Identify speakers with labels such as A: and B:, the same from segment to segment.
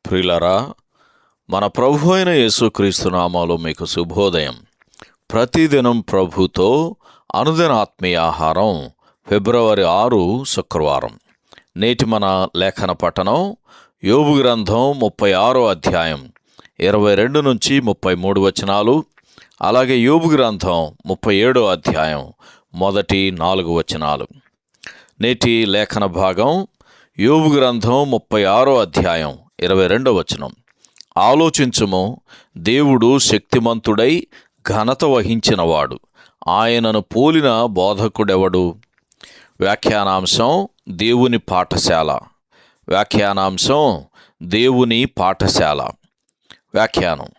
A: ప్రియులారా, మన ప్రభు అయిన యేసుక్రీస్తు నామములో మీకు శుభోదయం. ప్రతిదినం ప్రభుతో అనుదిన ఆత్మీయ ఆహారం. ఫిబ్రవరి 6 శుక్రవారం. నేటి మన లేఖన పఠనం యోబు గ్రంథం 36వ అధ్యాయం 22 నుంచి 33 వచనాలు. అలాగే యోబు గ్రంథం 37వ అధ్యాయం మొదటి 4 వచనాలు. నేటి లేఖన భాగం యోబు గ్రంథం 36వ అధ్యాయం 22వ వచనం. ఆలోచించుము, దేవుడు శక్తిమంతుడై ఘనత వహించినవాడు, ఆయనను పోలిన బోధకుడెవడు? వ్యాఖ్యానాంశం దేవుని పాఠశాల. వ్యాఖ్యానాంశం దేవుని పాఠశాల. వ్యాఖ్యానం: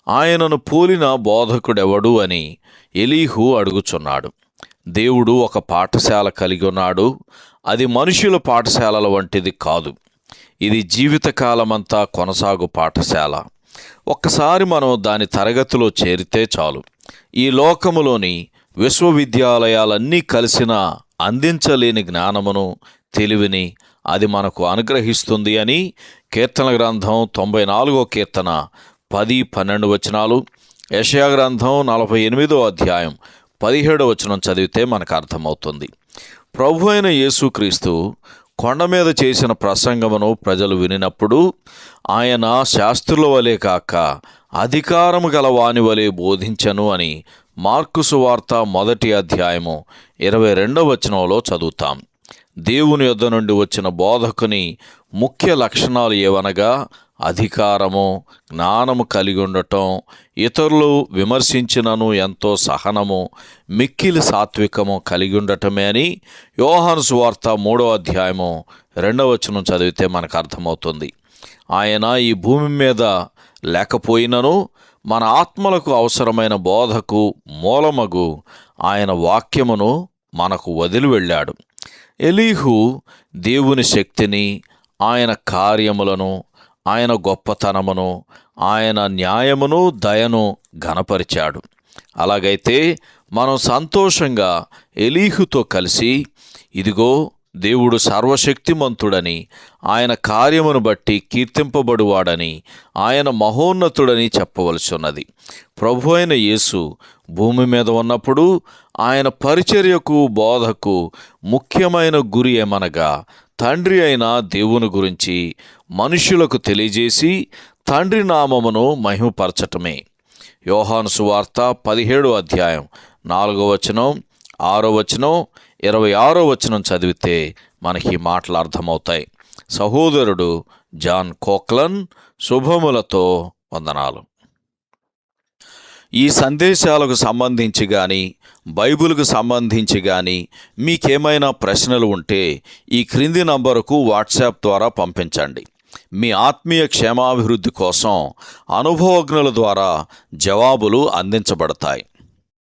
A: ఆయనను పోలిన బోధకుడెవడు అని ఎలీహు అడుగుచున్నాడు. దేవుడు ఒక పాఠశాల కలిగి ఉన్నాడు. అది మనుషుల పాఠశాలల వంటిది కాదు. ఇది జీవితకాలమంతా కొనసాగు పాఠశాల. ఒక్కసారి మనం దాని తరగతిలో చేరితే చాలు, ఈ లోకములోని విశ్వవిద్యాలయాలన్నీ కలిసిన అందించలేని జ్ఞానమును, తెలివిని అది మనకు అనుగ్రహిస్తుంది అని కీర్తన గ్రంథం 94వ కీర్తన 10-12 వచనాలు, యెషయా గ్రంథం 48వ అధ్యాయం 17వ వచనం చదివితే మనకు అర్థమవుతుంది. ప్రభు అయిన యేసుక్రీస్తు కొండ మీద చేసిన ప్రసంగమును ప్రజలు వినినప్పుడు ఆయన శాస్త్రుల వలె కాక అధికారము గల వాని వలె బోధించను అని మార్కు సువార్త 1వ అధ్యాయము 22వ వచనంలో చదువుతాం. దేవుని యొద్ద నుండి వచ్చిన బోధకుని ముఖ్య లక్షణాలు ఏవనగా అధికారము, జ్ఞానము కలిగి ఉండటం, ఇతరులు విమర్శించినను ఎంతో సహనము, మిక్కిలి సాత్వికము కలిగి ఉండటమే అని యోహాను సువార్త 3వ అధ్యాయము 2వ వచనం చదివితే మనకు అర్థమవుతుంది. ఆయన ఈ భూమి మీద లేకపోయినను మన ఆత్మలకు అవసరమైన బోధకు మూలమగు ఆయన వాక్యమును మనకు వదిలి వెళ్ళాడు. ఎలీహు దేవుని శక్తిని, ఆయన కార్యములను, ఆయన గొప్పతనమును, ఆయన న్యాయమును, దయను ఘనపరిచాడు. అలాగైతే మనం సంతోషంగా ఎలీహుతో కలిసి, ఇదిగో దేవుడు సర్వశక్తిమంతుడని, ఆయన కార్యమును బట్టి కీర్తింపబడువాడని, ఆయన మహోన్నతుడని చెప్పవలసి ఉన్నది. ప్రభు అయిన యేసు భూమి మీద ఉన్నప్పుడు ఆయన పరిచర్యకు, బోధకు ముఖ్యమైన గురి ఏమనగా తండ్రి అయిన దేవుని గురించి మనుష్యులకు తెలియజేసి తండ్రి నామమును మహిమపరచటమే. యోహాను సువార్త 17వ అధ్యాయం 4వ వచనం, 6వ వచనం, 26వ వచనం చదివితే మనకి మాటలు అర్థమవుతాయి. సహోదరుడు జాన్ కోక్లన్ శుభములతో వందనాలు. ఈ సందేశాలకు సంబంధించి కానీ, బైబిల్కు సంబంధించి కానీ మీకేమైనా ప్రశ్నలు ఉంటే ఈ క్రింది నంబరుకు వాట్సాప్ ద్వారా పంపించండి. మీ ఆత్మీయ క్షేమాభివృద్ధి కోసం అనుభవజ్ఞుల ద్వారా జవాబులు అందించబడతాయి.